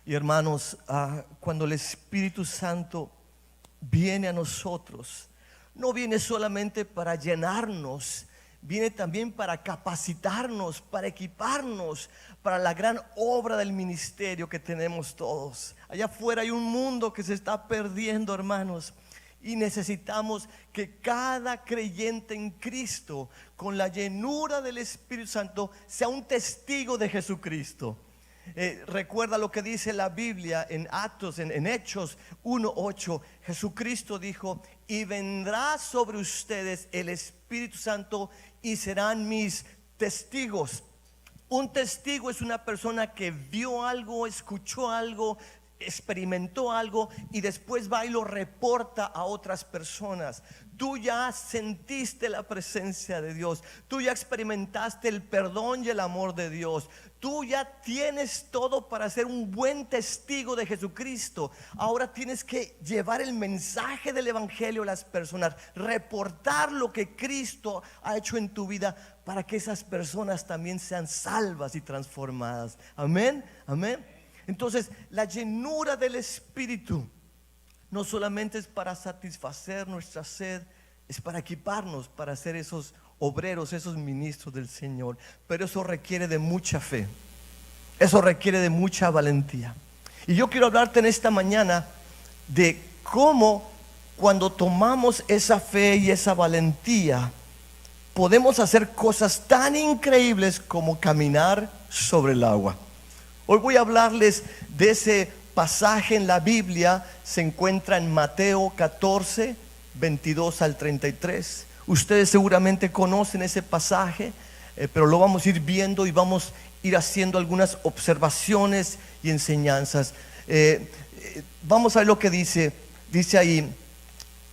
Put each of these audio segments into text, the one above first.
Y hermanos, cuando el Espíritu Santo viene a nosotros, no viene solamente para llenarnos, viene también para capacitarnos, para equiparnos para la gran obra del ministerio que tenemos todos. Allá afuera hay un mundo que se está perdiendo, hermanos, y necesitamos que cada creyente en Cristo, con la llenura del Espíritu Santo, sea un testigo de Jesucristo. Recuerda lo que dice la Biblia en Actos, en Hechos 1:8. Jesucristo dijo: y vendrá sobre ustedes el Espíritu Santo y serán mis testigos. Un testigo es una persona que vio algo, escuchó algo, experimentó algo y después va y lo reporta a otras personas. Tú ya sentiste la presencia de Dios, tú ya experimentaste el perdón y el amor de Dios, tú ya tienes todo para ser un buen testigo de Jesucristo. Ahora tienes que llevar el mensaje del evangelio a las personas, reportar lo que Cristo ha hecho en tu vida, para que esas personas también sean salvas y transformadas. Amén, amén. Entonces, la llenura del Espíritu no solamente es para satisfacer nuestra sed, es para equiparnos para ser esos obreros, esos ministros del Señor. Pero eso requiere de mucha fe, eso requiere de mucha valentía. Y yo quiero hablarte en esta mañana de cómo, cuando tomamos esa fe y esa valentía, podemos hacer cosas tan increíbles como caminar sobre el agua. Hoy voy a hablarles de ese pasaje en la Biblia. Se encuentra en Mateo 14, 22 al 33. Ustedes seguramente conocen ese pasaje, pero lo vamos a ir viendo y vamos a ir haciendo algunas observaciones y enseñanzas. Vamos a ver lo que dice. Dice ahí: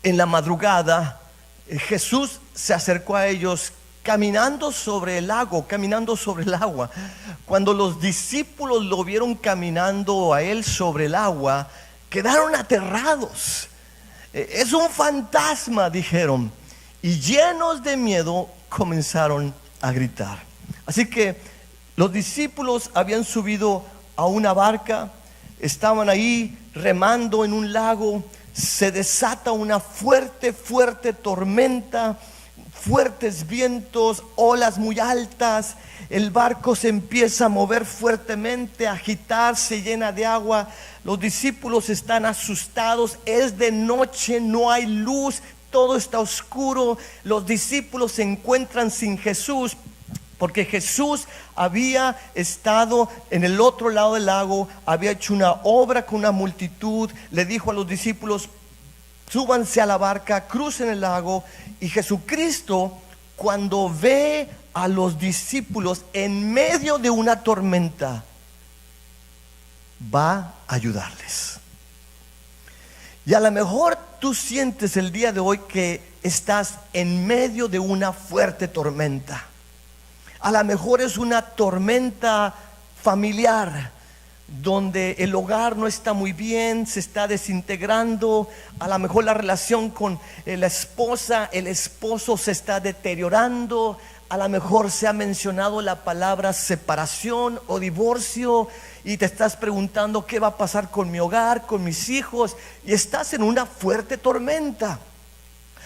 en la madrugada Jesús se acercó a ellos caminando sobre el lago, caminando sobre el agua. Cuando los discípulos lo vieron caminando a él sobre el agua, quedaron aterrados. Es un fantasma, dijeron, y llenos de miedo comenzaron a gritar. Así que los discípulos habían subido a una barca, estaban ahí remando en un lago. Se desata una fuerte tormenta, fuertes vientos, olas muy altas. El barco se empieza a mover fuertemente, a agitar, se llena de agua. Los discípulos están asustados, es de noche, no hay luz, todo está oscuro. Los discípulos se encuentran sin Jesús, porque Jesús había estado en el otro lado del lago, había hecho una obra con una multitud. Le dijo a los discípulos: súbanse a la barca, crucen el lago. Y Jesucristo, cuando ve a los discípulos en medio de una tormenta, va a ayudarles. Y a lo mejor tú sientes el día de hoy que estás en medio de una fuerte tormenta. A lo mejor es una tormenta familiar, donde el hogar no está muy bien, se está desintegrando. A lo mejor la relación con la esposa, el esposo se está deteriorando. A lo mejor se ha mencionado la palabra separación o divorcio, y te estás preguntando: ¿qué va a pasar con mi hogar, con mis hijos? Y estás en una fuerte tormenta.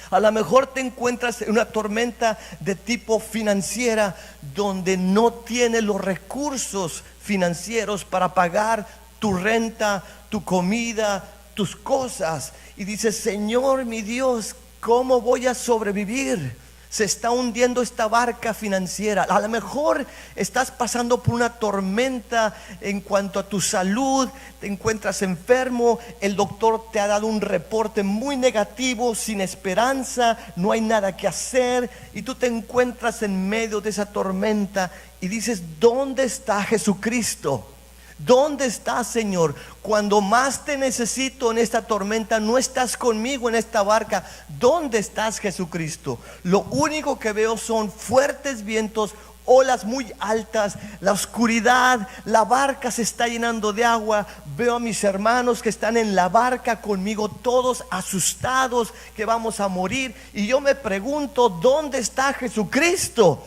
A lo mejor te encuentras en una tormenta de tipo financiera, donde no tienes los recursos financieros para pagar tu renta, tu comida, tus cosas. Y dices: Señor mi Dios, ¿cómo voy a sobrevivir? Se está hundiendo esta barca financiera. A lo mejor estás pasando por una tormenta en cuanto a tu salud. Te encuentras enfermo. El doctor te ha dado un reporte muy negativo, sin esperanza. No hay nada que hacer. Y tú te encuentras en medio de esa tormenta y dices: ¿dónde está Jesucristo? ¿Dónde estás, Señor? Cuando más te necesito en esta tormenta, no estás conmigo en esta barca. ¿Dónde estás, Jesucristo? Lo único que veo son fuertes vientos, olas muy altas, la oscuridad, la barca se está llenando de agua. Veo a mis hermanos que están en la barca conmigo, todos asustados que vamos a morir. Y yo me pregunto: ¿dónde está Jesucristo?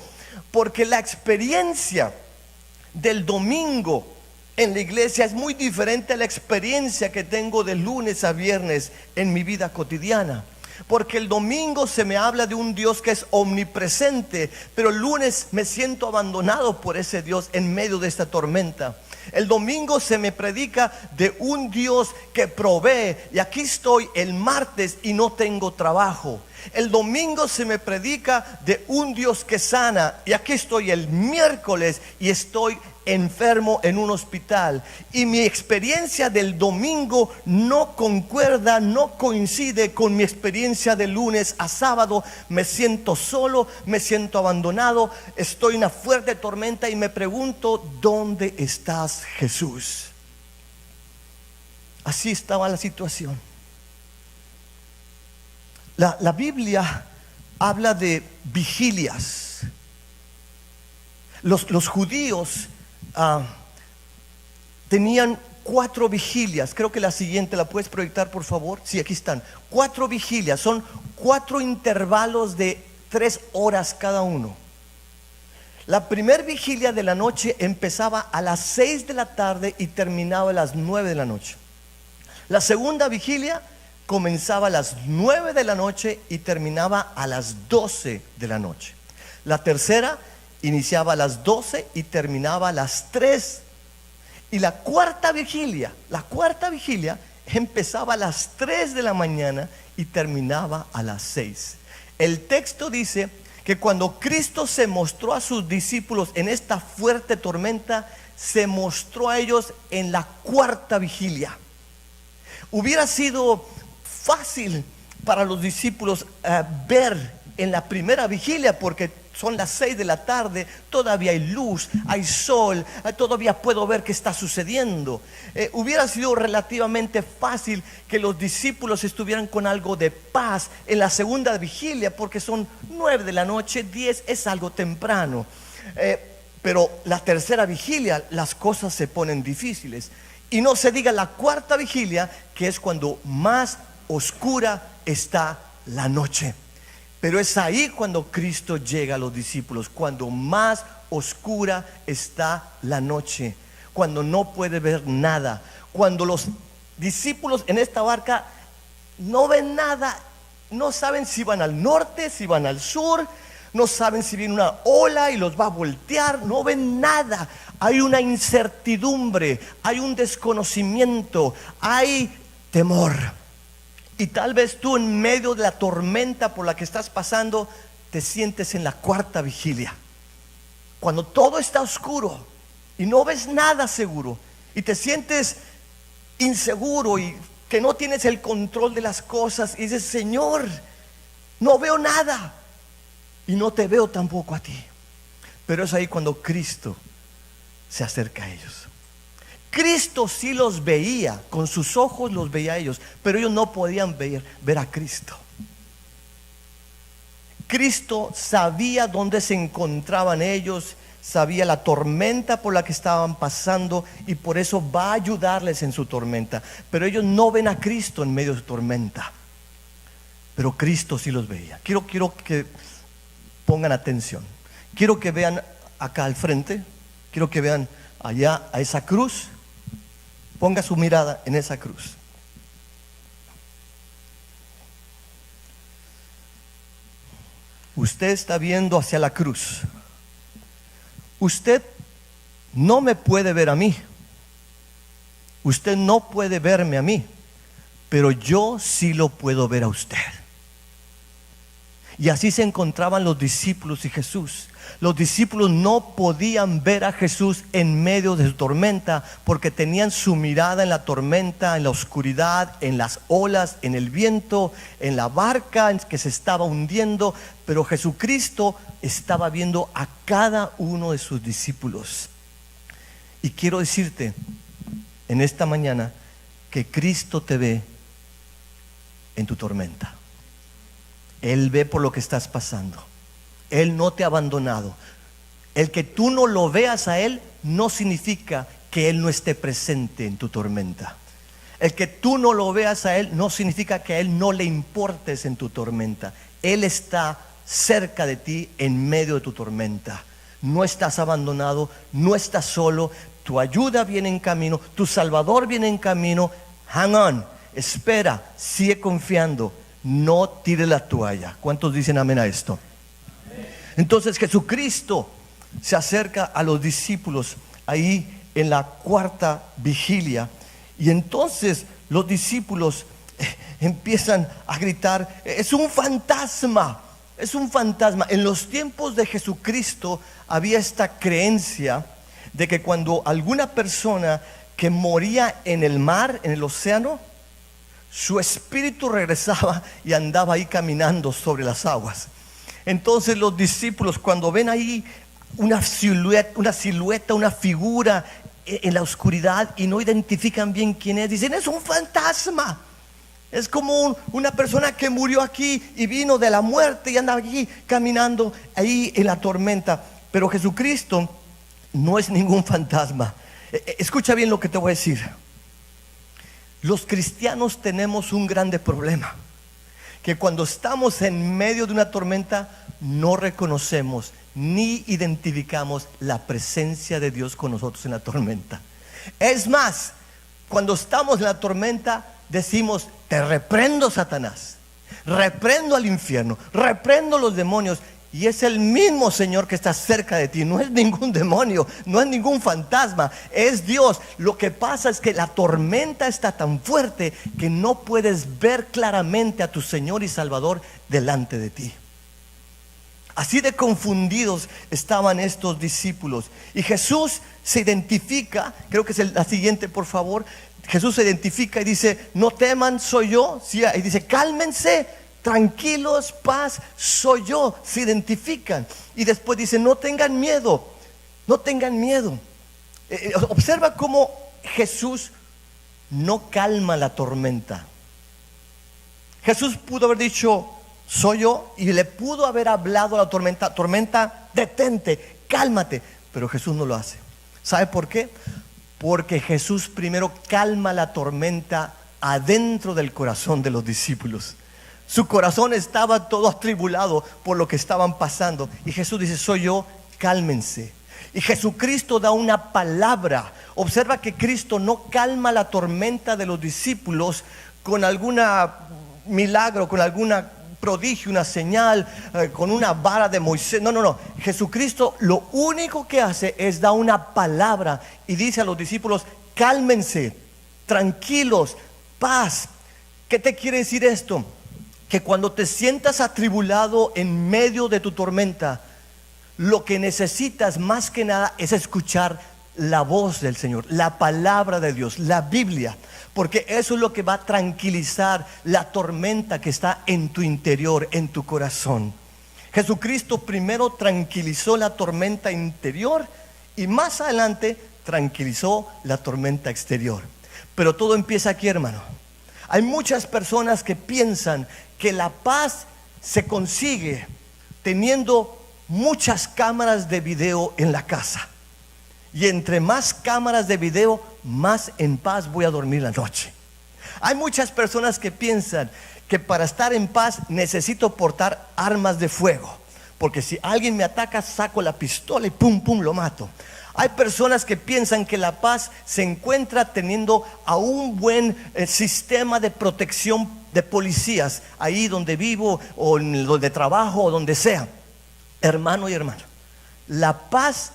Porque la experiencia del domingo en la iglesia es muy diferente a la experiencia que tengo de lunes a viernes en mi vida cotidiana. Porque el domingo se me habla de un Dios que es omnipresente, pero el lunes me siento abandonado por ese Dios en medio de esta tormenta. El domingo se me predica de un Dios que provee, y aquí estoy el martes y no tengo trabajo. El domingo se me predica de un Dios que sana, y aquí estoy el miércoles y estoy enfermo en un hospital. Y mi experiencia del domingo no concuerda, no coincide con mi experiencia de lunes a sábado. Me siento solo, me siento abandonado, estoy en una fuerte tormenta y me pregunto: ¿dónde estás, Jesús? Así estaba la situación. La Biblia habla de vigilias. Los judíos tenían 4 vigilias. Creo que la siguiente la puedes proyectar, por favor. Sí, aquí están. 4 vigilias. Son 4 intervalos de 3 horas cada uno. La primera vigilia de la noche empezaba a las 6 de la tarde y terminaba a las 9 de la noche. La segunda vigilia comenzaba a las 9 de la noche y terminaba a las 12 de la noche. La tercera iniciaba a las 12 y terminaba a las 3. Y la cuarta vigilia empezaba a las 3 de la mañana y terminaba a las 6. El texto dice que cuando Cristo se mostró a sus discípulos en esta fuerte tormenta, se mostró a ellos en la cuarta vigilia. Hubiera sido fácil para los discípulos ver en la primera vigilia, porque son las 6 de la tarde, todavía hay luz, hay sol, todavía puedo ver qué está sucediendo. Hubiera sido relativamente fácil que los discípulos estuvieran con algo de paz en la segunda vigilia, porque son 9 de la noche, 10 es algo temprano. Pero la tercera vigilia las cosas se ponen difíciles. Y no se diga la cuarta vigilia, que es cuando más oscura está la noche. Pero es ahí cuando Cristo llega a los discípulos, cuando más oscura está la noche, cuando no puede ver nada, cuando los discípulos en esta barca no ven nada, no saben si van al norte, si van al sur, no saben si viene una ola y los va a voltear, no ven nada. Hay una incertidumbre, hay un desconocimiento, hay temor. Y tal vez tú en medio de la tormenta por la que estás pasando te sientes en la cuarta vigilia, cuando todo está oscuro y no ves nada seguro y te sientes inseguro y que no tienes el control de las cosas y dices: Señor, no veo nada y no te veo tampoco a ti. Pero es ahí cuando Cristo se acerca a ellos. Cristo sí los veía, con sus ojos los veía a ellos, pero ellos no podían ver a Cristo. Cristo sabía dónde se encontraban ellos, sabía la tormenta por la que estaban pasando y por eso va a ayudarles en su tormenta. Pero ellos no ven a Cristo en medio de su tormenta, pero Cristo sí los veía. Quiero que pongan atención. Quiero que vean acá al frente, quiero que vean allá a esa cruz. Ponga su mirada en esa cruz. Usted está viendo hacia la cruz. Usted no me puede ver a mí. Usted no puede verme a mí, pero yo sí lo puedo ver a usted. Y así se encontraban los discípulos y Jesús. Los discípulos no podían ver a Jesús en medio de su tormenta, porque tenían su mirada en la tormenta, en la oscuridad, en las olas, en el viento, en la barca que se estaba hundiendo. Pero Jesucristo estaba viendo a cada uno de sus discípulos. Y quiero decirte en esta mañana que Cristo te ve en tu tormenta. Él ve por lo que estás pasando. Él no te ha abandonado. El que tú no lo veas a Él no significa que Él no esté presente en tu tormenta. El que tú no lo veas a Él no significa que a Él no le importes en tu tormenta. Él está cerca de ti en medio de tu tormenta. No estás abandonado, no estás solo. Tu ayuda viene en camino, tu Salvador viene en camino. Hang on, espera, sigue confiando, no tire la toalla. ¿Cuántos dicen amén a esto? Entonces Jesucristo se acerca a los discípulos ahí en la cuarta vigilia, y entonces los discípulos empiezan a gritar: es un fantasma, es un fantasma. En los tiempos de Jesucristo había esta creencia de que cuando alguna persona que moría en el mar, en el océano, su espíritu regresaba y andaba ahí caminando sobre las aguas. Entonces los discípulos, cuando ven ahí una silueta, una figura en la oscuridad y no identifican bien quién es, dicen: es un fantasma. Es como una persona que murió aquí y vino de la muerte y anda aquí caminando ahí en la tormenta. Pero Jesucristo no es ningún fantasma. Escucha bien lo que te voy a decir. Los cristianos tenemos un grande problema, que cuando estamos en medio de una tormenta no reconocemos ni identificamos la presencia de Dios con nosotros en la tormenta. Es más, cuando estamos en la tormenta decimos: te reprendo, Satanás, reprendo al infierno, reprendo los demonios. Y es el mismo Señor que está cerca de ti. No es ningún demonio, no es ningún fantasma, es Dios. Lo que pasa es que la tormenta está tan fuerte que no puedes ver claramente a tu Señor y Salvador delante de ti. Así de confundidos estaban estos discípulos. Y Jesús se identifica, creo que es la siguiente, por favor. Jesús se identifica y dice: no teman, soy yo. Sí, y dice: cálmense, tranquilos, paz, soy yo. Se identifican. Y después dice: no tengan miedo, no tengan miedo. Observa cómo Jesús no calma la tormenta. Jesús pudo haber dicho: soy yo, y le pudo haber hablado a la tormenta: tormenta, detente, cálmate. Pero Jesús no lo hace. ¿Sabe por qué? Porque Jesús primero calma la tormenta adentro del corazón de los discípulos. Su corazón estaba todo atribulado por lo que estaban pasando, y Jesús dice: soy yo, cálmense. Y Jesucristo da una palabra. Observa que Cristo no calma la tormenta de los discípulos con algún milagro, con alguna prodigio, una señal, con una vara de Moisés. No. Jesucristo lo único que hace es dar una palabra y dice a los discípulos: cálmense, tranquilos, paz. ¿Qué te quiere decir esto? Que cuando te sientas atribulado en medio de tu tormenta, lo que necesitas más que nada es escuchar la voz del Señor, la palabra de Dios, la Biblia, porque eso es lo que va a tranquilizar la tormenta que está en tu interior, en tu corazón. Jesucristo primero tranquilizó la tormenta interior y más adelante tranquilizó la tormenta exterior. Pero todo empieza aquí, hermano. Hay muchas personas que piensan que la paz se consigue teniendo muchas cámaras de video en la casa. Y entre más cámaras de video, más en paz voy a dormir la noche. Hay muchas personas que piensan que para estar en paz necesito portar armas de fuego, porque si alguien me ataca, saco la pistola y pum, lo mato. Hay personas que piensan que la paz se encuentra teniendo a un buen sistema de protección de policías ahí donde vivo, o donde trabajo, o donde sea. Hermano y hermana, la paz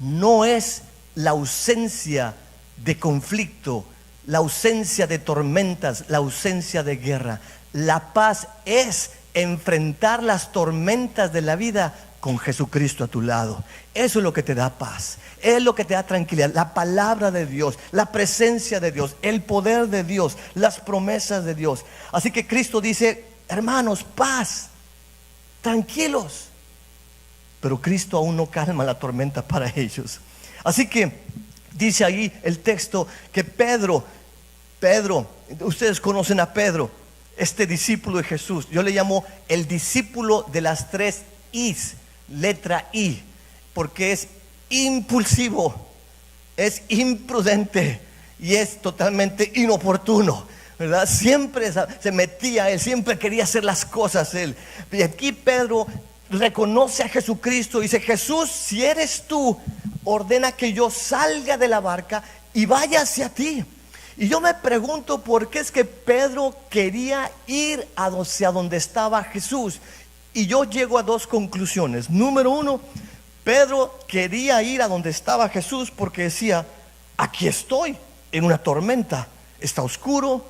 no es la ausencia de conflicto, la ausencia de tormentas, la ausencia de guerra. La paz es enfrentar las tormentas de la vida con Jesucristo a tu lado. Eso es lo que te da paz, es lo que te da tranquilidad. La palabra de Dios, la presencia de Dios, el poder de Dios, las promesas de Dios. Así que Cristo dice: hermanos, paz, tranquilos. Pero Cristo aún no calma la tormenta para ellos. Así que dice ahí el texto que Pedro, ustedes conocen a Pedro, este discípulo de Jesús. Yo le llamo el discípulo de las 3 I's, letra I, porque es impulsivo, es imprudente y es totalmente inoportuno, ¿verdad? Siempre se metía él, siempre quería hacer las cosas él. Y aquí Pedro reconoce a Jesucristo, dice: Jesús, si eres tú, ordena que yo salga de la barca y vaya hacia ti. Y yo me pregunto por qué es que Pedro quería ir hacia donde estaba Jesús. Y yo llego a dos conclusiones. Número uno, Pedro quería ir a donde estaba Jesús porque decía: aquí estoy en una tormenta, está oscuro,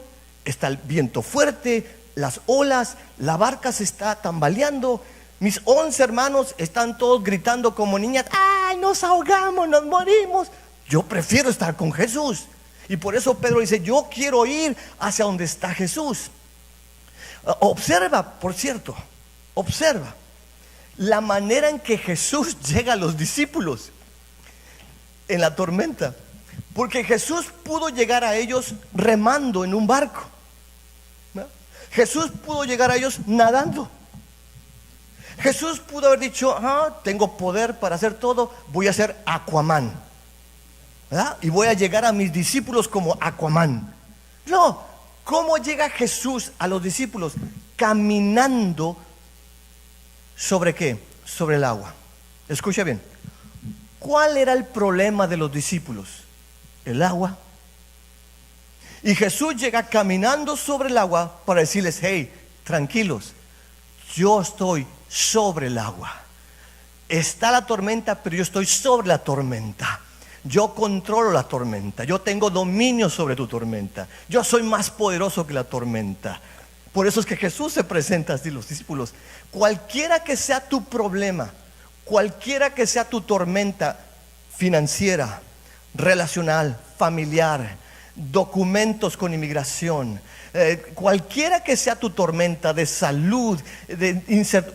está el viento fuerte, las olas, la barca se está tambaleando, mis 11 hermanos están todos gritando como niñas: ¡ay, nos ahogamos, nos morimos! Yo prefiero estar con Jesús. Y por eso Pedro dice: yo quiero ir hacia donde está Jesús. Observa, por cierto, observa la manera en que Jesús llega a los discípulos en la tormenta. Porque Jesús pudo llegar a ellos remando en un barco, ¿no? Jesús pudo llegar a ellos nadando. Jesús pudo haber dicho: tengo poder para hacer todo, voy a ser Aquaman, ¿verdad? Y voy a llegar a mis discípulos como Aquaman. No, ¿cómo llega Jesús a los discípulos? Caminando. ¿Sobre qué? Sobre el agua. Escucha bien. ¿Cuál era el problema de los discípulos? El agua. Y Jesús llega caminando sobre el agua para decirles: hey, tranquilos, yo estoy sobre el agua. Está la tormenta, pero yo estoy sobre la tormenta. Yo controlo la tormenta. Yo tengo dominio sobre tu tormenta. Yo soy más poderoso que la tormenta. Por eso es que Jesús se presenta así a los discípulos: cualquiera que sea tu problema, cualquiera que sea tu tormenta financiera, relacional, familiar, documentos con inmigración, cualquiera que sea tu tormenta de salud,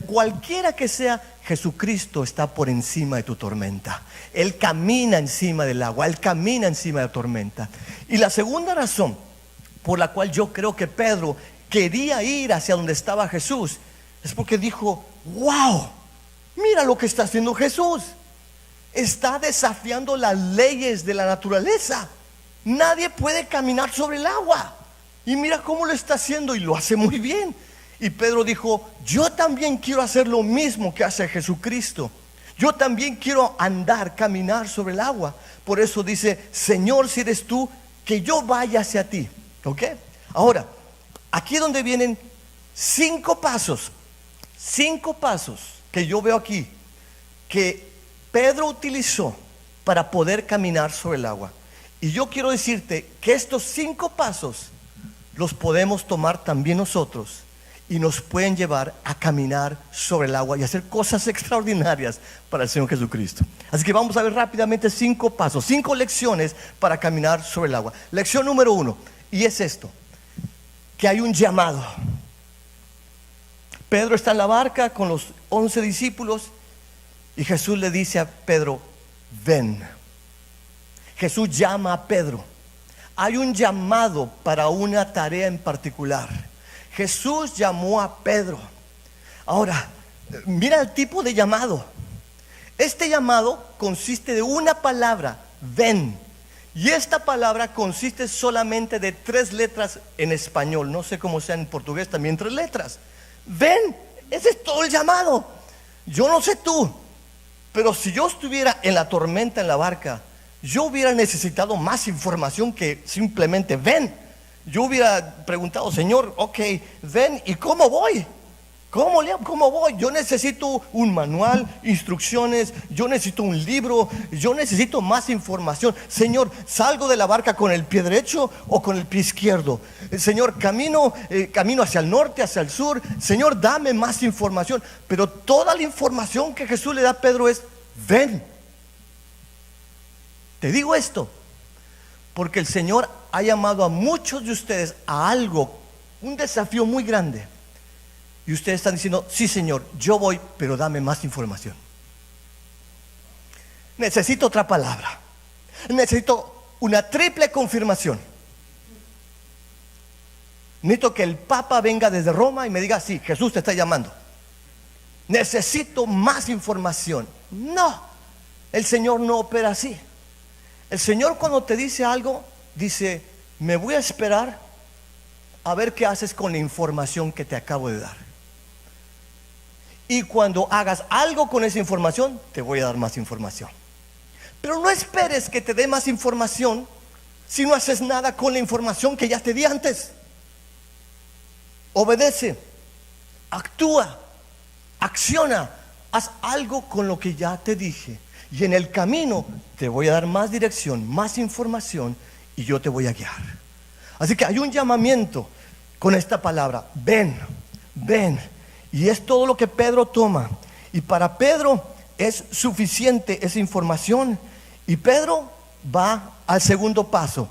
cualquiera que sea, Jesucristo está por encima de tu tormenta. Él camina encima del agua, Él camina encima de la tormenta. Y la segunda razón por la cual yo creo que Pedro quería ir hacia donde estaba Jesús es porque dijo: wow, mira lo que está haciendo Jesús. Está desafiando las leyes de la naturaleza. Nadie puede caminar sobre el agua, y mira cómo lo está haciendo, y lo hace muy bien. Y Pedro dijo: yo también quiero hacer lo mismo que hace Jesucristo. Yo también quiero caminar sobre el agua. Por eso dice: Señor, si eres tú, que yo vaya hacia ti. ¿Ok? Ahora, aquí es donde vienen 5 pasos que yo veo aquí que Pedro utilizó para poder caminar sobre el agua. Y yo quiero decirte que estos 5 pasos los podemos tomar también nosotros, y nos pueden llevar a caminar sobre el agua y hacer cosas extraordinarias para el Señor Jesucristo. Así que vamos a ver rápidamente 5 pasos, 5 lecciones para caminar sobre el agua. Lección número 1, y es esto: que hay un llamado. Pedro está en la barca con los 11 discípulos y Jesús le dice a Pedro: ven. Jesús llama a Pedro. Hay un llamado para una tarea en particular. Jesús llamó a Pedro. Ahora, mira el tipo de llamado. Este llamado consiste de una palabra: ven. Y esta palabra consiste solamente de 3 letras en español. No sé cómo sea en portugués, también 3 letras. Ven, ese es todo el llamado. Yo no sé tú, pero si yo estuviera en la tormenta en la barca, yo hubiera necesitado más información que simplemente ven. Yo hubiera preguntado: Señor, ok, ven, ¿y cómo voy? ¿Cómo voy? Yo necesito un manual, instrucciones, yo necesito un libro, yo necesito más información. Señor, ¿salgo de la barca con el pie derecho o con el pie izquierdo? Señor, camino hacia el norte, hacia el sur. Señor, dame más información. Pero toda la información que Jesús le da a Pedro es: ven. Te digo esto porque el Señor ha llamado a muchos de ustedes a algo, un desafío muy grande. Y ustedes están diciendo: sí, Señor, yo voy, pero dame más información. Necesito otra palabra. Necesito una triple confirmación. Necesito que el Papa venga desde Roma y me diga: sí, Jesús te está llamando. Necesito más información. No, el Señor no opera así. El Señor, cuando te dice algo, dice: me voy a esperar a ver qué haces con la información que te acabo de dar. Y cuando hagas algo con esa información, te voy a dar más información. Pero no esperes que te dé más información si no haces nada con la información que ya te di antes. Obedece, actúa, acciona, haz algo con lo que ya te dije. Y en el camino te voy a dar más dirección, más información, y yo te voy a guiar. Así que hay un llamamiento con esta palabra: ven, ven. Y es todo lo que Pedro toma. Y para Pedro es suficiente esa información. Y Pedro va al segundo paso.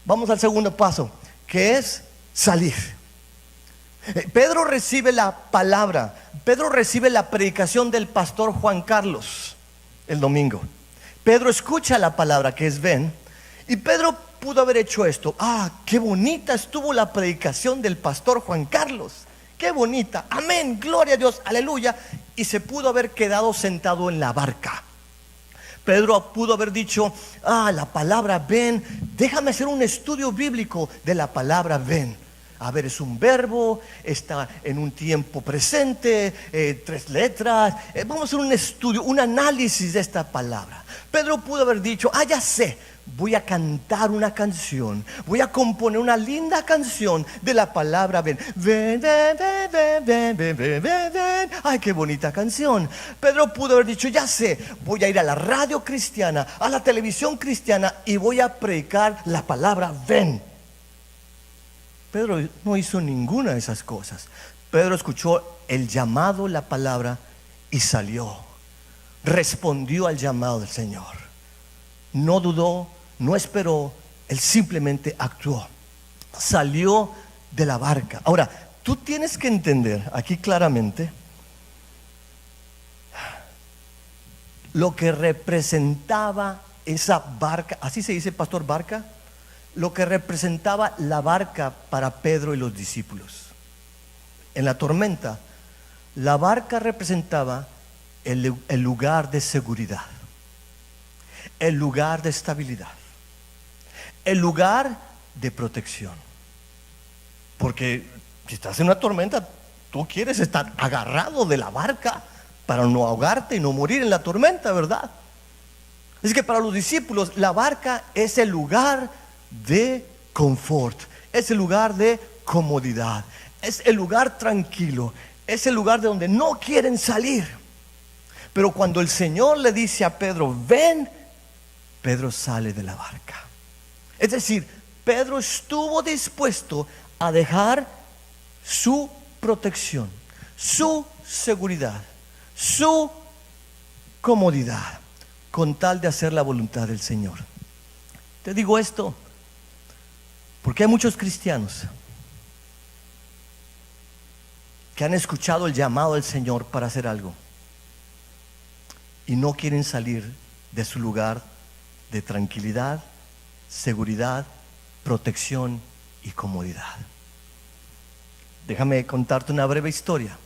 Vamos al segundo paso, que es salir. Pedro recibe la palabra, Pedro recibe la predicación del pastor Juan Carlos el domingo. Pedro escucha la palabra, que es ven. Y Pedro pudo haber hecho esto: qué bonita estuvo la predicación del pastor Juan Carlos, qué bonita, amén, gloria a Dios, aleluya. Y se pudo haber quedado sentado en la barca. Pedro pudo haber dicho: la palabra ven, déjame hacer un estudio bíblico de la palabra ven. A ver, es un verbo, está en un tiempo presente, 3 letras. Vamos a hacer un estudio, un análisis de esta palabra. Pedro pudo haber dicho: ya sé, voy a cantar una canción, voy a componer una linda canción de la palabra ven. Ven, ven, ven, ven, ven, ven, ven, ven, ven. Ay, qué bonita canción. Pedro pudo haber dicho: ya sé, voy a ir a la radio cristiana, a la televisión cristiana, y voy a predicar la palabra ven. Pedro no hizo ninguna de esas cosas. Pedro escuchó el llamado, la palabra, y salió. Respondió al llamado del Señor. No dudó, no esperó, él simplemente actuó. Salió de la barca. Ahora, tú tienes que entender aquí claramente lo que representaba esa barca. ¿Así se dice, pastor, barca? Lo que representaba la barca para Pedro y los discípulos. En la tormenta, la barca representaba el lugar de seguridad, el lugar de estabilidad, el lugar de protección. Porque si estás en una tormenta, tú quieres estar agarrado de la barca para no ahogarte y no morir en la tormenta, ¿verdad? Es que para los discípulos la barca es el lugar de confort, es el lugar de comodidad, es el lugar tranquilo, es el lugar de donde no quieren salir. Pero cuando el Señor le dice a Pedro: ven, Pedro sale de la barca. Es decir, Pedro estuvo dispuesto a dejar su protección, su seguridad, su comodidad, con tal de hacer la voluntad del Señor. Te digo esto porque hay muchos cristianos que han escuchado el llamado del Señor para hacer algo y no quieren salir de su lugar de tranquilidad, seguridad, protección y comodidad. Déjame contarte una breve historia.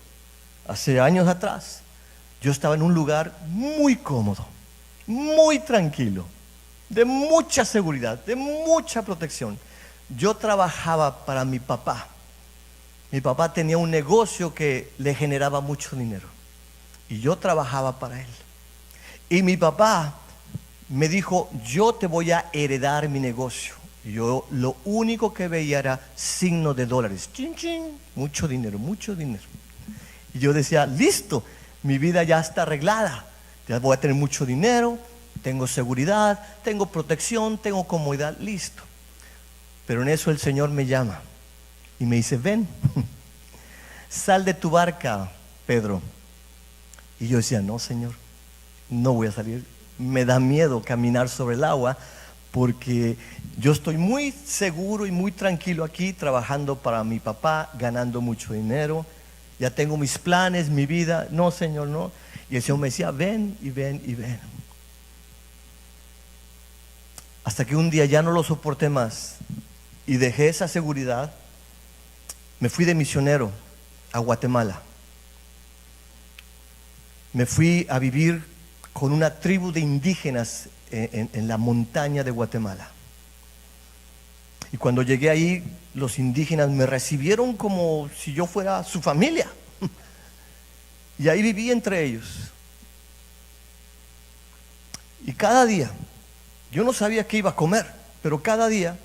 Hace años atrás, yo estaba en un lugar muy cómodo, muy tranquilo, de mucha seguridad, de mucha protección. Yo trabajaba para mi papá. Mi papá tenía un negocio que le generaba mucho dinero y yo trabajaba para él. Y mi papá me dijo: yo te voy a heredar mi negocio. Y yo lo único que veía era signos de dólares. Chin, chin, mucho dinero, mucho dinero. Y yo decía: listo, mi vida ya está arreglada. Ya voy a tener mucho dinero, tengo seguridad, tengo protección, tengo comodidad, listo. Pero en eso el Señor me llama y me dice: ven, sal de tu barca, Pedro. Y yo decía: no, Señor, no voy a salir. Me da miedo caminar sobre el agua, porque yo estoy muy seguro y muy tranquilo aquí, trabajando para mi papá, ganando mucho dinero. Ya tengo mis planes, mi vida. No, Señor, no. Y el Señor me decía: ven y ven y ven. Hasta que un día ya no lo soporté más y dejé esa seguridad. Me fui de misionero a Guatemala. Me fui a vivir con una tribu de indígenas en la montaña de Guatemala. Y cuando llegué ahí, los indígenas me recibieron como si yo fuera su familia. Y ahí viví entre ellos. Y cada día, yo no sabía qué iba a comer, pero cada día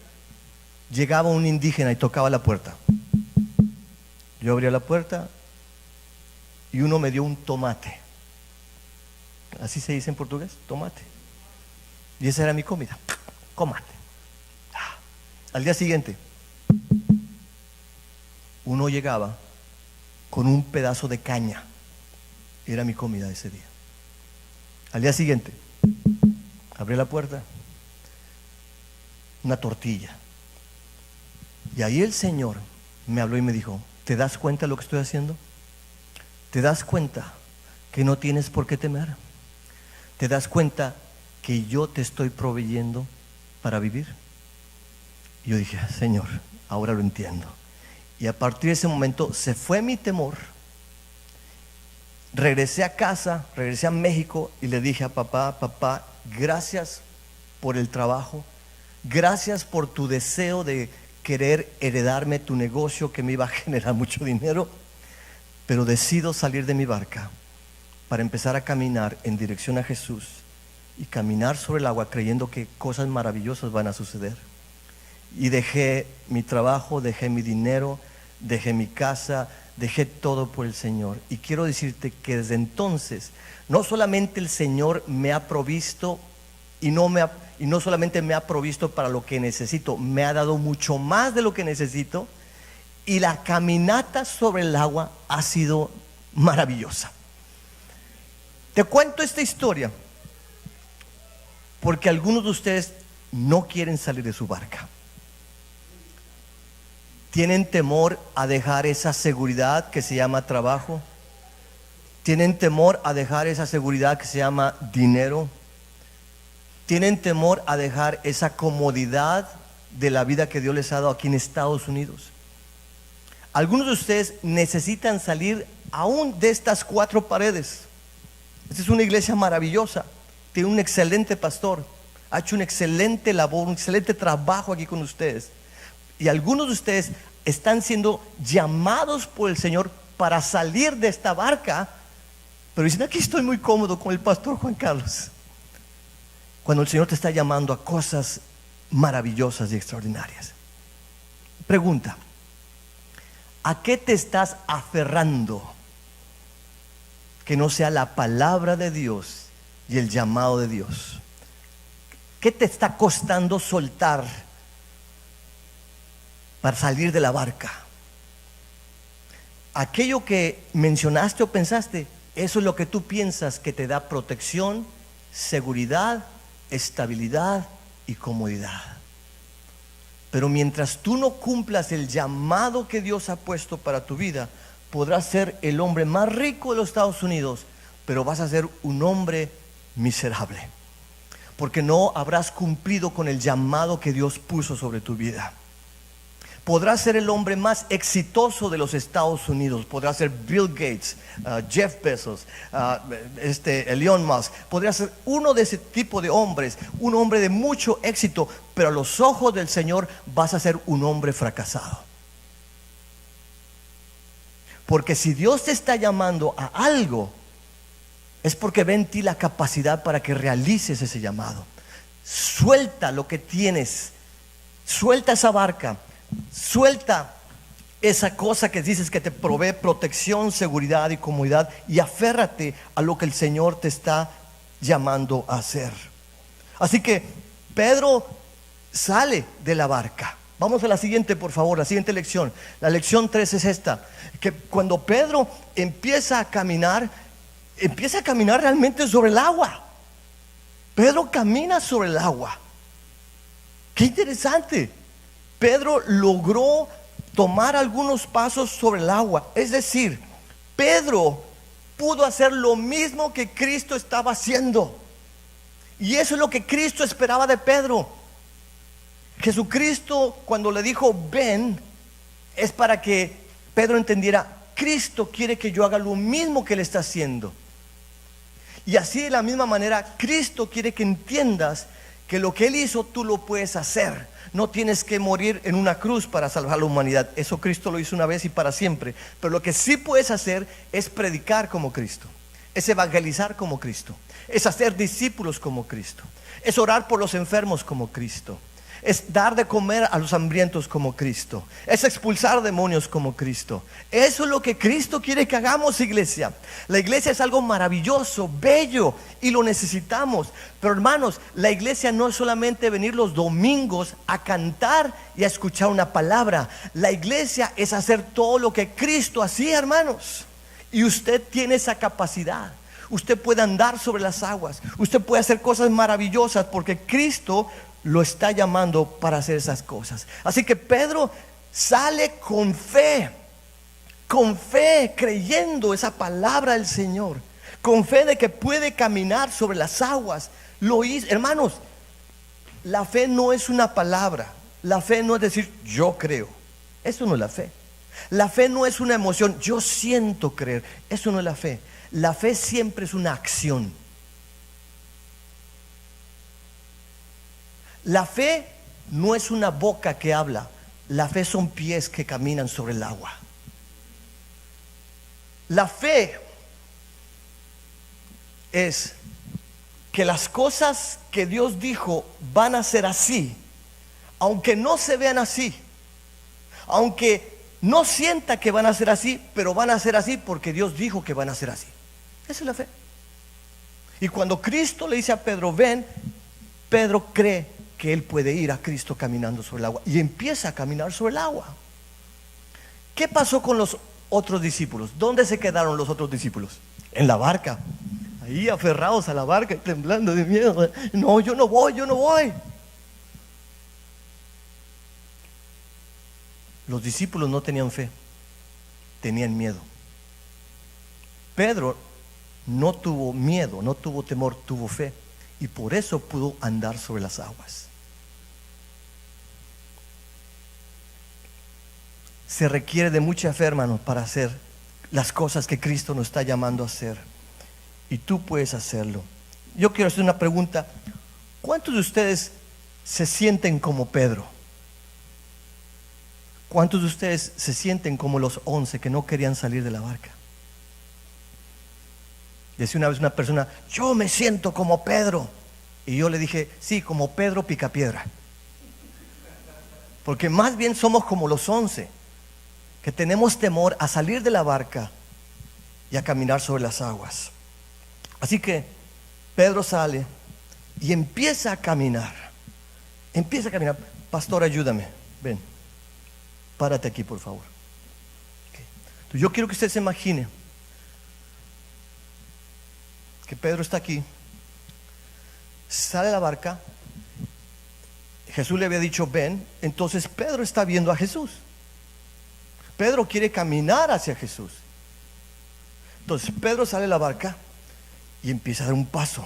llegaba un indígena y tocaba la puerta. Yo abría la puerta y uno me dio un tomate. Así se dice en portugués, tomate. Y esa era mi comida, tomate. Al día siguiente, uno llegaba con un pedazo de caña. Era mi comida ese día. Al día siguiente, abrí la puerta, una tortilla. Y ahí el Señor me habló y me dijo: ¿te das cuenta de lo que estoy haciendo? ¿Te das cuenta que no tienes por qué temer? ¿Te das cuenta que yo te estoy proveyendo para vivir? Y yo dije: Señor, ahora lo entiendo. Y a partir de ese momento se fue mi temor. Regresé a casa, regresé a México y le dije a papá: papá, gracias por el trabajo, gracias por tu deseo de querer heredarme tu negocio que me iba a generar mucho dinero, pero decido salir de mi barca para empezar a caminar en dirección a Jesús y caminar sobre el agua creyendo que cosas maravillosas van a suceder. Y dejé mi trabajo, dejé mi dinero, dejé mi casa, dejé todo por el Señor. Y quiero decirte que desde entonces no solamente el Señor me ha provisto y no solamente me ha provisto para lo que necesito, me ha dado mucho más de lo que necesito. Y la caminata sobre el agua ha sido maravillosa. Te cuento esta historia porque algunos de ustedes no quieren salir de su barca. Tienen temor a dejar esa seguridad que se llama trabajo. Tienen temor a dejar esa seguridad que se llama dinero. Tienen temor a dejar esa comodidad de la vida que Dios les ha dado aquí en Estados Unidos. Algunos de ustedes necesitan salir aún de estas 4 paredes. Esta es una iglesia maravillosa. Tiene un excelente pastor. Ha hecho una excelente labor, un excelente trabajo aquí con ustedes. Y algunos de ustedes están siendo llamados por el Señor para salir de esta barca, pero dicen: aquí estoy muy cómodo con el pastor Juan Carlos. Cuando el Señor te está llamando a cosas maravillosas y extraordinarias. Pregunta: ¿a qué te estás aferrando que no sea la palabra de Dios y el llamado de Dios? ¿Qué te está costando soltar para salir de la barca? Aquello que mencionaste o pensaste, eso es lo que tú piensas que te da protección, seguridad, estabilidad y comodidad. Pero mientras tú no cumplas el llamado que Dios ha puesto para tu vida, podrás ser el hombre más rico de los Estados Unidos, pero vas a ser un hombre miserable, porque no habrás cumplido con el llamado que Dios puso sobre tu vida. Podrás ser el hombre más exitoso de los Estados Unidos. Podrás ser Bill Gates, Jeff Bezos, Elon Musk. Podrás ser uno de ese tipo de hombres, un hombre de mucho éxito, pero a los ojos del Señor vas a ser un hombre fracasado. Porque si Dios te está llamando a algo, es porque ve en ti la capacidad para que realices ese llamado. Suelta lo que tienes, suelta esa barca, suelta esa cosa que dices que te provee protección, seguridad y comodidad, y aférrate a lo que el Señor te está llamando a hacer. Así que Pedro sale de la barca. Vamos a la siguiente, por favor, la siguiente lección. La lección 3 es esta: que cuando Pedro empieza a caminar realmente sobre el agua. Pedro camina sobre el agua. Qué interesante. Pedro logró tomar algunos pasos sobre el agua. Es decir, Pedro pudo hacer lo mismo que Cristo estaba haciendo. Y eso es lo que Cristo esperaba de Pedro. Jesucristo, cuando le dijo ven, es para que Pedro entendiera: Cristo quiere que yo haga lo mismo que él está haciendo. Y así, de la misma manera, Cristo quiere que entiendas que lo que Él hizo tú lo puedes hacer. No tienes que morir en una cruz para salvar a la humanidad. Eso Cristo lo hizo una vez y para siempre. Pero lo que sí puedes hacer es predicar como Cristo, es evangelizar como Cristo, es hacer discípulos como Cristo, es orar por los enfermos como Cristo, es dar de comer a los hambrientos como Cristo, es expulsar demonios como Cristo. Eso es lo que Cristo quiere que hagamos, iglesia. La iglesia es algo maravilloso, bello, y lo necesitamos. Pero hermanos, la iglesia no es solamente venir los domingos a cantar y a escuchar una palabra. La iglesia es hacer todo lo que Cristo hacía, hermanos. Y usted tiene esa capacidad. Usted puede andar sobre las aguas, usted puede hacer cosas maravillosas, porque Cristo lo está llamando para hacer esas cosas. Así que Pedro sale con fe, creyendo esa palabra del Señor, con fe de que puede caminar sobre las aguas. Lo hizo. Hermanos, la fe no es una palabra. La fe no es decir yo creo. Eso no es la fe. La fe no es una emoción, yo siento creer. Eso no es la fe. La fe siempre es una acción. La fe no es una boca que habla. La fe son pies que caminan sobre el agua. La fe es que las cosas que Dios dijo van a ser así, aunque no se vean así, aunque no sienta que van a ser así, pero van a ser así porque Dios dijo que van a ser así. Esa es la fe. Y cuando Cristo le dice a Pedro, ven, Pedro cree que él puede ir a Cristo caminando sobre el agua, y empieza a caminar sobre el agua. ¿Qué pasó con los otros discípulos? ¿Dónde se quedaron los otros discípulos? En la barca, ahí aferrados a la barca, temblando de miedo. No, yo no voy. Los discípulos no tenían fe, tenían miedo. Pedro no tuvo miedo, no tuvo temor, tuvo fe, y por eso pudo andar sobre las aguas. Se requiere de mucha fe, hermanos, para hacer las cosas que Cristo nos está llamando a hacer, y tú puedes hacerlo. Yo quiero hacer una pregunta. ¿Cuántos de ustedes se sienten como Pedro? ¿Cuántos de ustedes se sienten como los 11 que no querían salir de la barca? Decía una vez una persona, yo me siento como Pedro. Y yo le dije, sí, como Pedro Picapiedra. Porque más bien somos como los 11, que tenemos temor a salir de la barca y a caminar sobre las aguas. Así que Pedro sale y empieza a caminar. Pastor, ayúdame, ven, párate aquí, por favor. Okay. Entonces, yo quiero que usted se imagine que Pedro está aquí, sale de la barca, Jesús le había dicho ven, entonces Pedro está viendo a Jesús. Pedro quiere caminar hacia Jesús. Entonces Pedro sale de la barca y empieza a dar un paso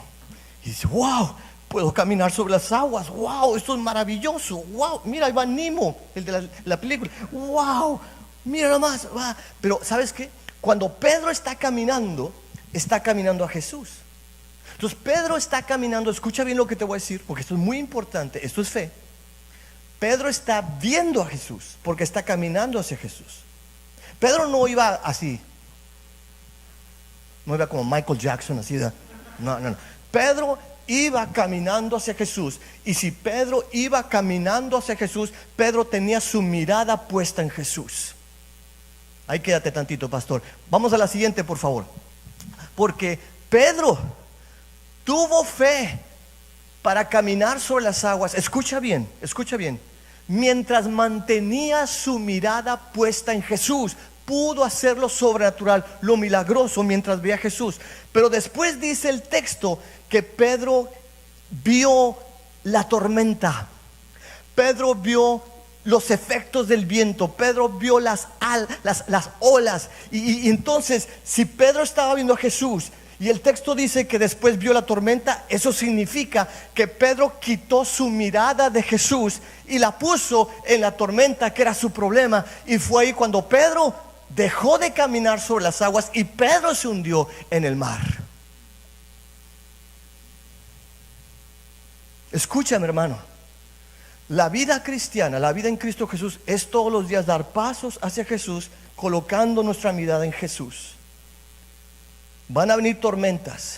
y dice, wow, puedo caminar sobre las aguas, wow, esto es maravilloso, wow, mira, ahí va Nemo, el de la película, wow, mira nomás, wow. Pero ¿sabes qué? Cuando Pedro está caminando a Jesús. Entonces Pedro está caminando, escucha bien lo que te voy a decir, porque esto es muy importante, esto es fe. Pedro está viendo a Jesús, porque está caminando hacia Jesús. Pedro no iba así, no iba como Michael Jackson, así, no. Pedro iba caminando hacia Jesús, y si Pedro iba caminando hacia Jesús, Pedro tenía su mirada puesta en Jesús. Ahí quédate tantito, pastor. Vamos a la siguiente, por favor. Porque Pedro tuvo fe para caminar sobre las aguas. Escucha bien. Mientras mantenía su mirada puesta en Jesús, pudo hacer lo sobrenatural, lo milagroso mientras veía a Jesús. Pero después dice el texto que Pedro vio la tormenta. Pedro vio los efectos del viento. Pedro vio las olas. Y entonces, si Pedro estaba viendo a Jesús y el texto dice que después vio la tormenta, eso significa que Pedro quitó su mirada de Jesús y la puso en la tormenta, que era su problema. Y fue ahí cuando Pedro dejó de caminar sobre las aguas y Pedro se hundió en el mar. Escúchame, hermano. La vida cristiana, la vida en Cristo Jesús, es todos los días dar pasos hacia Jesús, colocando nuestra mirada en Jesús. Van a venir tormentas.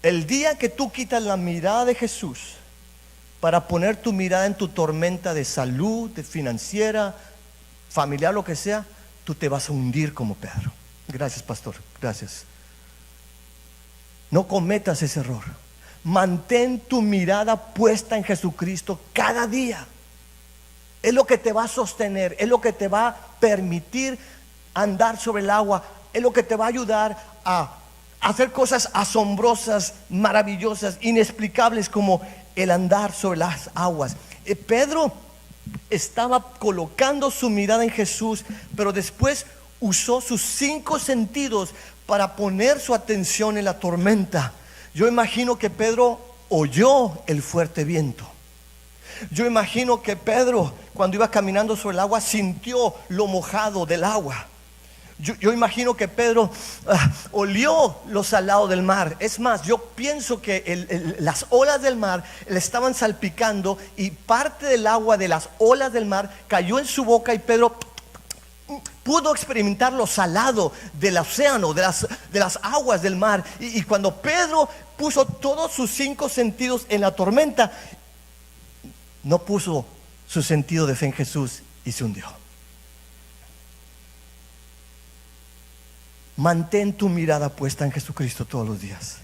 El día que tú quitas la mirada de Jesús para poner tu mirada en tu tormenta de salud, de financiera, familiar, lo que sea, tú te vas a hundir como Pedro. Gracias, pastor, gracias. No cometas ese error. Mantén tu mirada puesta en Jesucristo cada día. Es lo que te va a sostener, es lo que te va a permitir andar sobre el agua, es lo que te va a ayudar a hacer cosas asombrosas, maravillosas, inexplicables, como el andar sobre las aguas. Pedro estaba colocando su mirada en Jesús, pero después usó sus 5 sentidos para poner su atención en la tormenta. Yo imagino que Pedro oyó el fuerte viento. Yo imagino que Pedro, cuando iba caminando sobre el agua, sintió lo mojado del agua. Yo imagino que Pedro olió lo salado del mar. Es más, yo pienso que las olas del mar le estaban salpicando, y parte del agua de las olas del mar cayó en su boca, y Pedro pudo experimentar lo salado del océano, de las aguas del mar. Y cuando Pedro puso todos sus 5 sentidos en la tormenta, no puso su sentido de fe en Jesús y se hundió. Mantén tu mirada puesta en Jesucristo todos los días.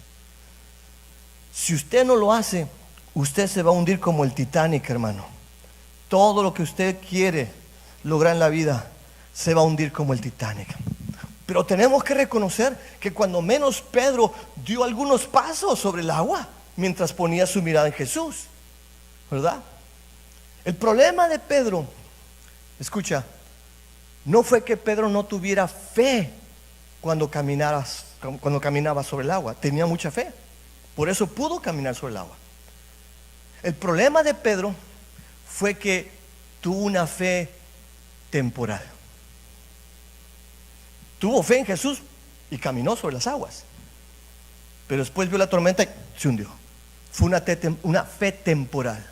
Si usted no lo hace, usted se va a hundir como el Titanic, hermano. Todo lo que usted quiere lograr en la vida se va a hundir como el Titanic. Pero tenemos que reconocer que cuando menos Pedro dio algunos pasos sobre el agua mientras ponía su mirada en Jesús, ¿verdad? El problema de Pedro, escucha, no fue que Pedro no tuviera fe cuando caminaba sobre el agua. Tenía mucha fe, por eso pudo caminar sobre el agua. El problema de Pedro fue que tuvo una fe temporal. Tuvo fe en Jesús y caminó sobre las aguas, pero después vio la tormenta y se hundió. Fue una fe temporal.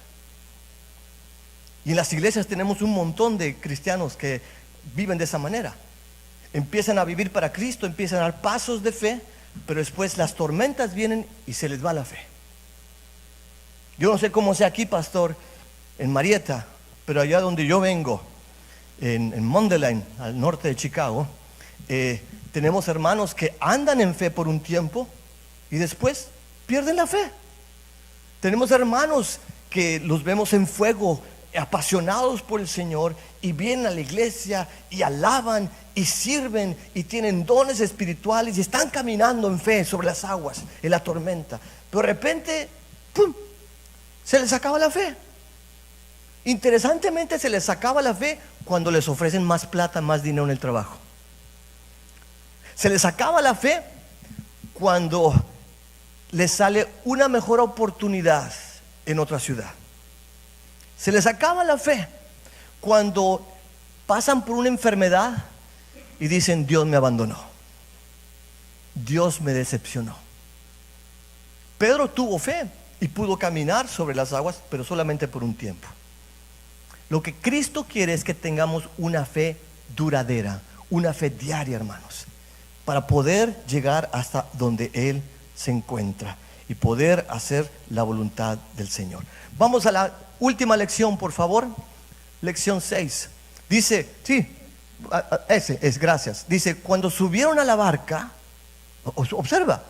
Y en las iglesias tenemos un montón de cristianos que viven de esa manera. Empiezan a vivir para Cristo, empiezan a dar pasos de fe, pero después las tormentas vienen y se les va la fe. Yo no sé cómo sea aquí, pastor, en Marietta, pero allá donde yo vengo, en Mundelein, al norte de Chicago, tenemos hermanos que andan en fe por un tiempo y después pierden la fe. Tenemos hermanos que los vemos en fuego, apasionados por el Señor, y vienen a la iglesia y alaban y sirven y tienen dones espirituales y están caminando en fe sobre las aguas, en la tormenta, pero de repente ¡pum!, se les acaba la fe. Interesantemente, se les acaba la fe cuando les ofrecen más plata, más dinero en el trabajo. Se les acaba la fe cuando les sale una mejor oportunidad en otra ciudad. Se les acaba la fe cuando pasan por una enfermedad y dicen: Dios me abandonó, Dios me decepcionó. Pedro tuvo fe y pudo caminar sobre las aguas, pero solamente por un tiempo. Lo que Cristo quiere es que tengamos una fe duradera, una fe diaria, hermanos, para poder llegar hasta donde Él se encuentra y poder hacer la voluntad del Señor. Vamos a la última lección, por favor. Lección 6. Dice, gracias. Dice, cuando subieron a la barca, observa,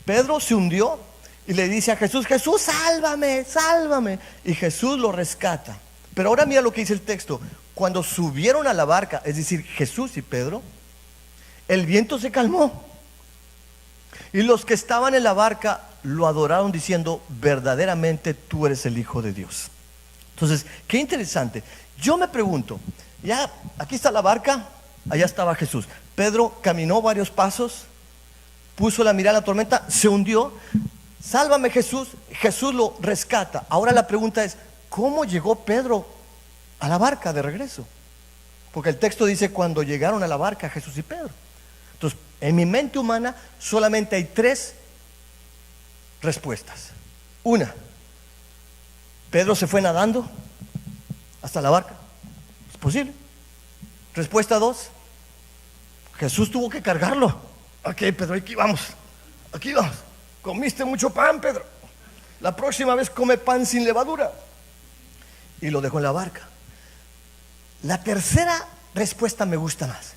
Pedro se hundió y le dice a Jesús: Jesús, sálvame, sálvame. Y Jesús lo rescata. Pero ahora mira lo que dice el texto. Cuando subieron a la barca, es decir, Jesús y Pedro, el viento se calmó, y los que estaban en la barca lo adoraron diciendo: verdaderamente tú eres el Hijo de Dios. Entonces, qué interesante. Yo me pregunto, ya aquí está la barca, allá estaba Jesús. Pedro caminó varios pasos, puso la mirada en la tormenta, se hundió. Sálvame, Jesús. Jesús lo rescata. Ahora la pregunta es: ¿cómo llegó Pedro a la barca de regreso? Porque el texto dice: cuando llegaron a la barca Jesús y Pedro. Entonces, en mi mente humana solamente hay 3 respuestas. Una, Pedro se fue nadando hasta la barca. ¿Es posible? Respuesta 2. Jesús tuvo que cargarlo. Ok, Pedro, aquí vamos. Aquí vamos. Comiste mucho pan, Pedro. La próxima vez come pan sin levadura. Y lo dejó en la barca. La tercera respuesta me gusta más.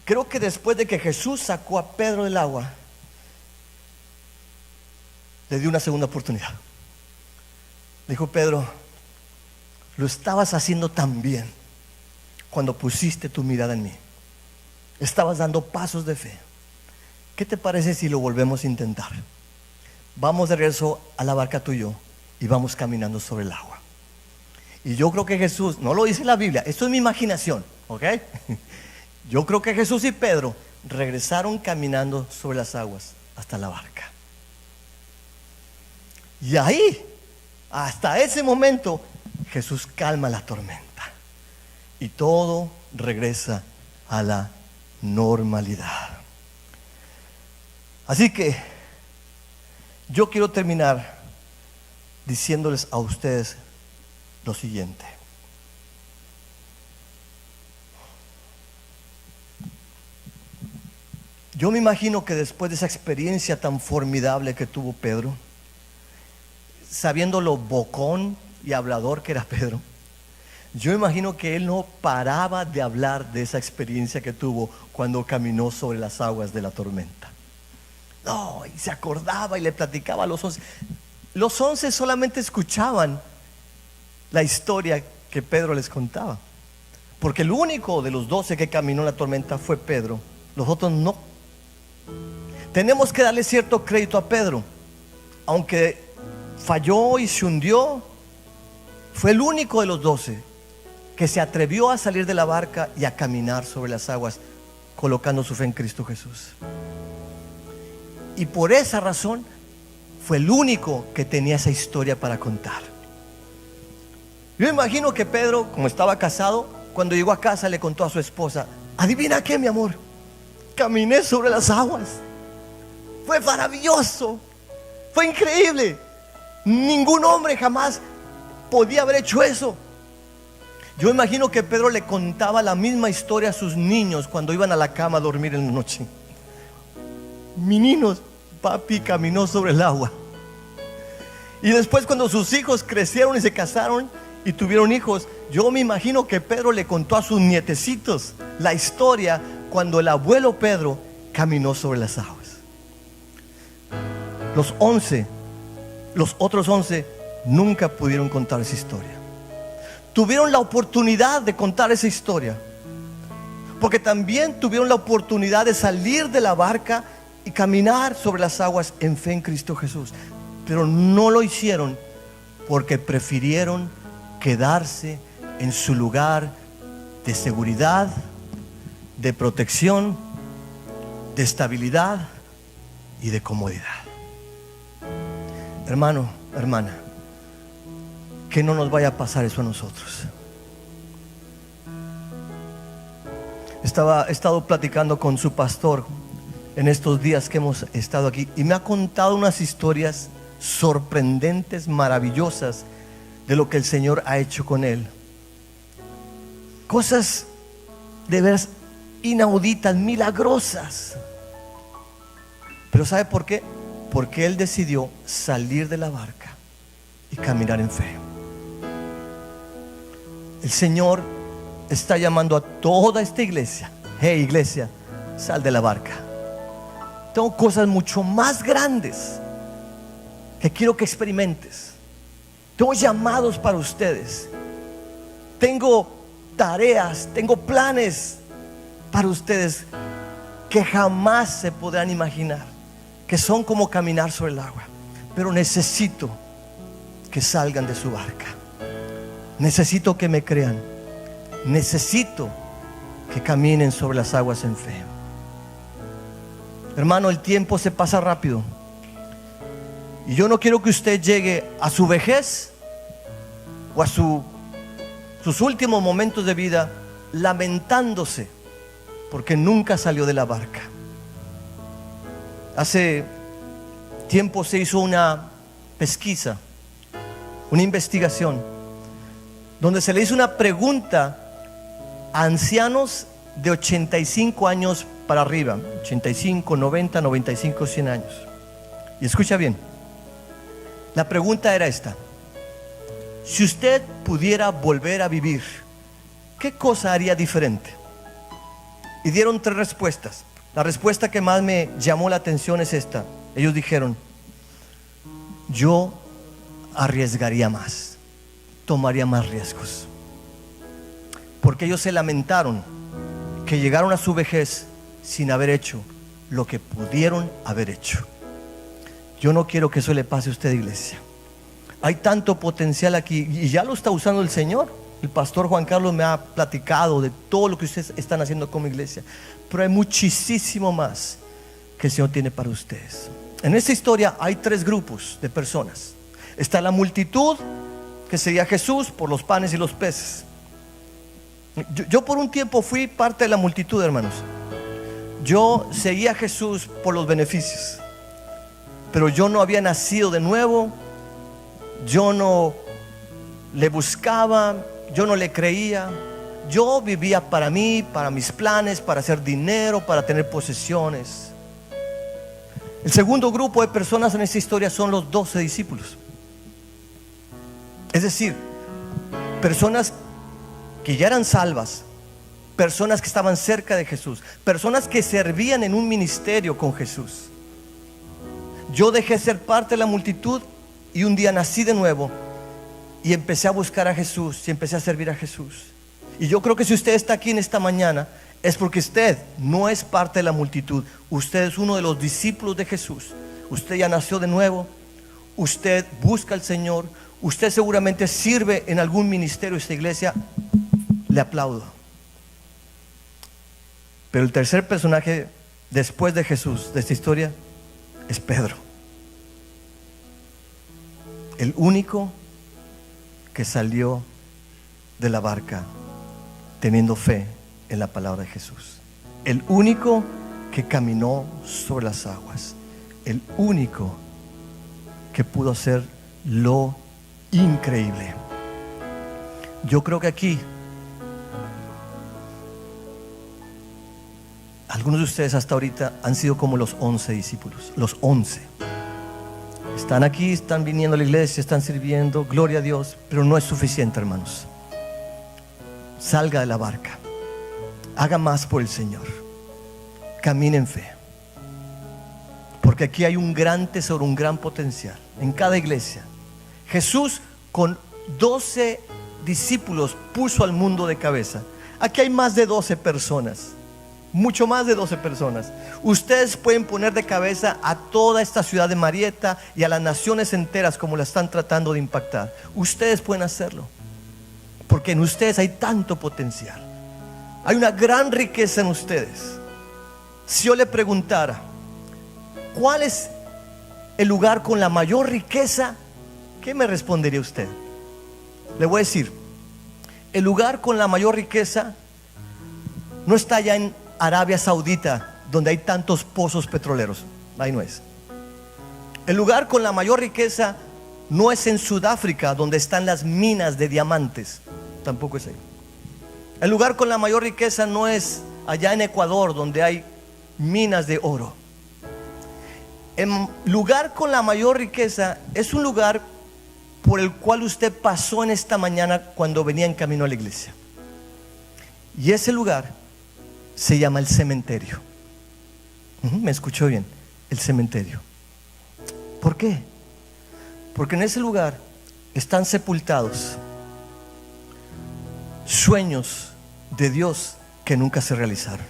Creo que después de que Jesús sacó a Pedro del agua, le dio una segunda oportunidad. Dijo: Pedro, lo estabas haciendo tan bien cuando pusiste tu mirada en mí. Estabas dando pasos de fe. ¿Qué te parece si lo volvemos a intentar? Vamos de regreso a la barca tú y yo y vamos caminando sobre el agua. Y yo creo que Jesús, no lo dice la Biblia, esto es mi imaginación, ¿ok? Yo creo que Jesús y Pedro regresaron caminando sobre las aguas hasta la barca. Y ahí, hasta ese momento, Jesús calma la tormenta y todo regresa a la normalidad. Así que yo quiero terminar diciéndoles a ustedes lo siguiente. Yo me imagino que después de esa experiencia tan formidable que tuvo Pedro, sabiendo lo bocón y hablador que era Pedro, yo imagino que él no paraba de hablar de esa experiencia que tuvo cuando caminó sobre las aguas de la tormenta. No, y se acordaba y le platicaba a los 11. Los 11 solamente escuchaban la historia que Pedro les contaba, porque el único de los 12 que caminó en la tormenta fue Pedro. Los otros no. Tenemos que darle cierto crédito a Pedro. Aunque falló y se hundió, fue el único de los 12 que se atrevió a salir de la barca y a caminar sobre las aguas, colocando su fe en Cristo Jesús. Y por esa razón fue el único que tenía esa historia para contar. Yo imagino que Pedro, como estaba casado, cuando llegó a casa le contó a su esposa: adivina qué, mi amor, caminé sobre las aguas. Fue maravilloso, fue increíble. Ningún hombre jamás podía haber hecho eso. Yo imagino que Pedro le contaba la misma historia a sus niños cuando iban a la cama a dormir en la noche. Meninos, papi caminó sobre el agua. Y después, cuando sus hijos crecieron y se casaron y tuvieron hijos, yo me imagino que Pedro le contó a sus nietecitos la historia cuando el abuelo Pedro caminó sobre las aguas. Los otros 11 nunca pudieron contar esa historia. Tuvieron la oportunidad de contar esa historia, porque también tuvieron la oportunidad de salir de la barca y caminar sobre las aguas en fe en Cristo Jesús, pero no lo hicieron porque prefirieron quedarse en su lugar de seguridad, de protección, de estabilidad y de comodidad. Hermano, hermana, que no nos vaya a pasar eso a nosotros. He estado platicando con su pastor en estos días que hemos estado aquí, y me ha contado unas historias sorprendentes, maravillosas, de lo que el Señor ha hecho con él. Cosas de veras inauditas, milagrosas. Pero ¿sabe por qué? Porque él decidió salir de la barca y caminar en fe. El Señor está llamando a toda esta iglesia: hey, iglesia, sal de la barca. Tengo cosas mucho más grandes que quiero que experimentes. Tengo llamados para ustedes. Tengo tareas, tengo planes para ustedes que jamás se podrán imaginar, que son como caminar sobre el agua. Pero necesito que salgan de su barca. Necesito que me crean. Necesito que caminen sobre las aguas en fe. Hermano, el tiempo se pasa rápido, y yo no quiero que usted llegue a su vejez o a sus últimos momentos de vida lamentándose porque nunca salió de la barca. Hace tiempo se hizo una pesquisa una investigación, donde se le hizo una pregunta a ancianos de 85 años para arriba, 85, 90, 95, 100 años. Y escucha bien, la pregunta era esta: si usted pudiera volver a vivir, ¿qué cosa haría diferente? Y dieron 3 respuestas. La respuesta que más me llamó la atención es esta. Ellos dijeron: yo arriesgaría más, tomaría más riesgos. Porque ellos se lamentaron que llegaron a su vejez sin haber hecho lo que pudieron haber hecho. Yo no quiero que eso le pase a usted, iglesia. Hay tanto potencial aquí y ya lo está usando el Señor. El pastor Juan Carlos me ha platicado de todo lo que ustedes están haciendo como iglesia, pero hay muchísimo más que el Señor tiene para ustedes. En esta historia hay 3 grupos de personas. Está la multitud, que sería Jesús por los panes y los peces. Yo por un tiempo fui parte de la multitud, hermanos. Yo seguía a Jesús por los beneficios, pero yo no había nacido de nuevo. Yo no le buscaba, yo no le creía. Yo vivía para mí, para mis planes, para hacer dinero, para tener posesiones. El segundo grupo de personas en esta historia son los 12 discípulos. Es decir, personas que ya eran salvas, personas que estaban cerca de Jesús, personas que servían en un ministerio con Jesús. Yo dejé ser parte de la multitud y un día nací de nuevo y empecé a buscar a Jesús y empecé a servir a Jesús. Y yo creo que si usted está aquí en esta mañana es porque usted no es parte de la multitud. Usted es uno de los discípulos de Jesús. Usted ya nació de nuevo. Usted busca al Señor. Usted seguramente sirve en algún ministerio de esta iglesia. Le aplaudo. Pero el tercer personaje después de Jesús de esta historia es Pedro. El único que salió de la barca teniendo fe en la palabra de Jesús. El único que caminó sobre las aguas. El único que pudo hacer lo increíble. Yo creo que aquí algunos de ustedes hasta ahorita han sido como los 11 discípulos. Los 11 están aquí, están viniendo a la iglesia, están sirviendo, gloria a Dios, pero no es suficiente, hermanos. Salga de la barca, haga más por el Señor, camine en fe, porque aquí hay un gran tesoro, un gran potencial en cada iglesia. Jesús con 12 discípulos puso al mundo de cabeza. Aquí hay más de 12 personas, mucho más de 12 personas. Ustedes pueden poner de cabeza a toda esta ciudad de Marietta y a las naciones enteras como la están tratando de impactar. Ustedes pueden hacerlo, porque en ustedes hay tanto potencial. Hay una gran riqueza en ustedes. Si yo le preguntara ¿cuál es el lugar con la mayor riqueza?, ¿qué me respondería usted? Le voy a decir, el lugar con la mayor riqueza no está allá en Arabia Saudita, donde hay tantos pozos petroleros. Ahí no es. El lugar con la mayor riqueza no es en Sudáfrica, donde están las minas de diamantes. Tampoco es ahí. El lugar con la mayor riqueza no es allá en Ecuador, donde hay minas de oro. El lugar con la mayor riqueza es un lugar por el cual usted pasó en esta mañana cuando venía en camino a la iglesia. Y ese lugar se llama el cementerio. ¿Me escuchó bien? El cementerio. ¿Por qué? Porque en ese lugar están sepultados sueños de Dios que nunca se realizaron.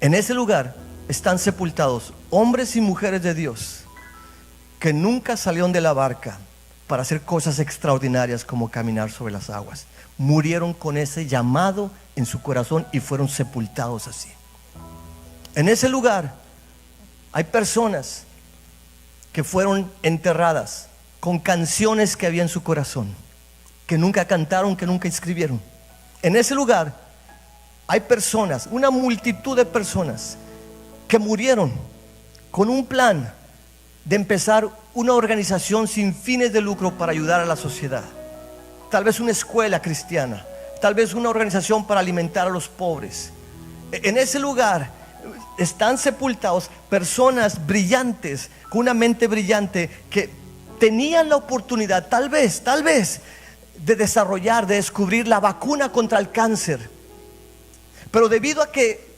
En ese lugar están sepultados hombres y mujeres de Dios que nunca salieron de la barca para hacer cosas extraordinarias como caminar sobre las aguas. Murieron con ese llamado en su corazón y fueron sepultados así. En ese lugar hay personas que fueron enterradas con canciones que había en su corazón, que nunca cantaron, que nunca escribieron. En ese lugar hay personas, una multitud de personas que murieron con un plan de empezar una organización sin fines de lucro para ayudar a la sociedad. Tal vez una escuela cristiana, tal vez una organización para alimentar a los pobres. En ese lugar están sepultados personas brillantes, con una mente brillante, que tenían la oportunidad, tal vez, de desarrollar, de descubrir la vacuna contra el cáncer. Pero debido a que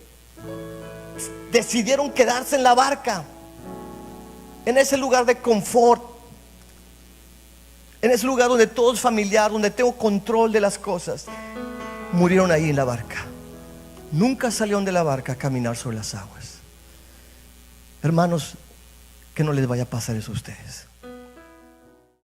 decidieron quedarse en la barca, en ese lugar de confort, en ese lugar donde todo es familiar, donde tengo control de las cosas, murieron ahí en la barca. Nunca salieron de la barca a caminar sobre las aguas. Hermanos, que no les vaya a pasar eso a ustedes.